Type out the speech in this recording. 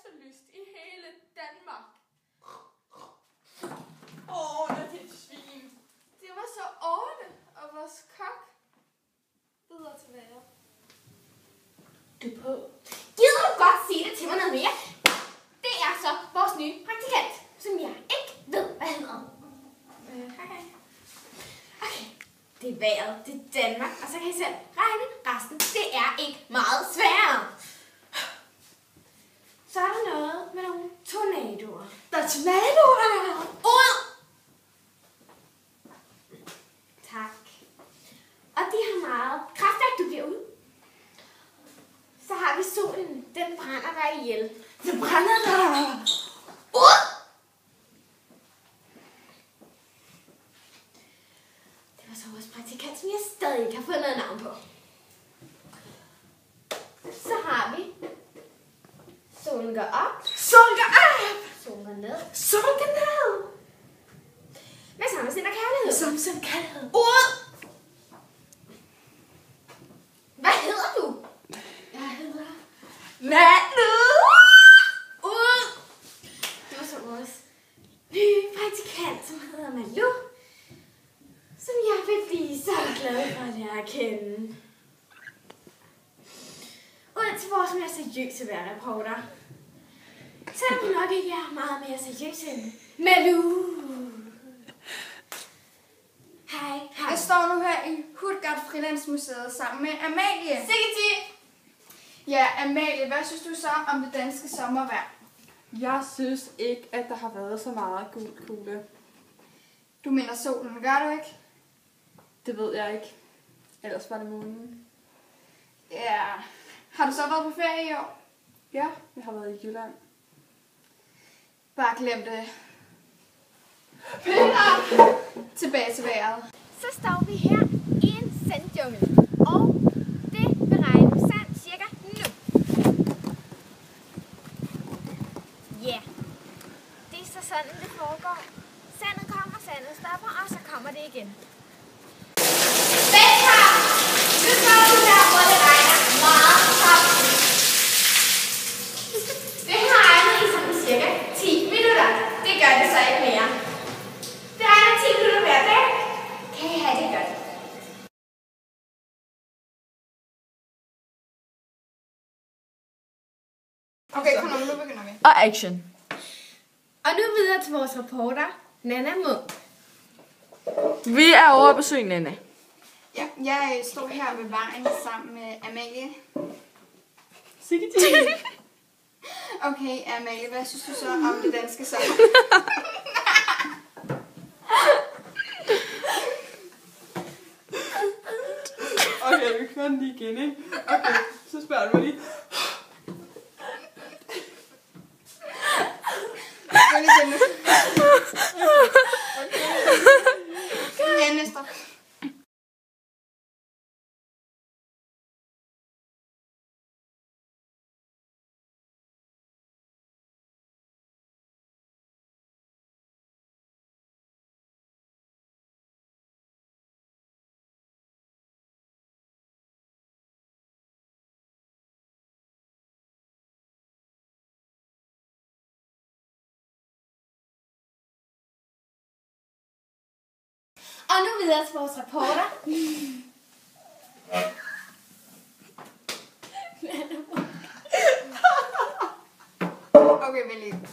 efterlyst i hele Danmark. Det er et svin. Det var så Orne og vores kok. Videre til vejret. Du på. Gider du godt sige det til mig noget mere? Det er så vores nye praktikant, som jeg ikke ved, hvad hedder. Hej. Okay. Det er vejret, det er Danmark, og så kan I selv regne resten. Det er ikke meget sværere. Så er der noget med nogle tornadoer. Der er tornadoer! Ud! Tak. Og de har meget kraftværk, du bliver ud. Så har vi solen. Den brænder dig ihjel. Det brænder der! Ud! Det var så vores praktikant, som jeg stadig ikke har fundet noget navn på. Så har vi solen går op. Solen går op! Solen går ned. Solen går ned! Med sammensind og kærlighed. Samtidig kærlighed. Ud! Hvad hedder du? Jeg hedder Manu! Ud! Det var så vores nye praktikant, som hedder Malou. Som jeg vil blive så glad for at lære at kende. Ud til vores mere seriøse vejrreporter. Selvom vi nok ikke er meget mere seriøse end Malou. Hej, hej. Jeg står nu her i Hurtgard Frilandsmuseet sammen med Amalie. Sigeti! Ja, Amalie, hvad synes du så om det danske sommervejr? Jeg synes ikke, at der har været så meget gul kugle. Du mener solen, gør du ikke? Det ved jeg ikke. Ellers var det månen. Ja. Har du så været på ferie i år? Ja, jeg har været i Jylland. Bare glem det. Peter! Tilbage til vejret. Så står vi her i en sandjungle, og det vil regne sand cirka nu. Ja, det er så sådan, det foregår. Sandet kommer, sandet stopper, og så kommer det igen. Bedtag! Nu står vi der, hvor det regner meget kraftigt. Det har regnet i sådan cirka 10 minutter. Det gør det så ikke mere. Det regner 10 minutter hver dag. Kan I have det godt? Okay, kom nu begynder vi. Og action. Og nu videre til vores reporter, Nana Munk. Vi er over at besøge Nana. Ja, jeg står her ved vejen sammen med Amalie. Sigeti. Okay, Amalie, hvad synes du så om det danske sommer? Okay, vi kører den lige igen, ikke? Okay, så spørger du mig lige. Gå lige igen nu. Anne, stop. Og nu videre til vores reporter. Okay, vel lige.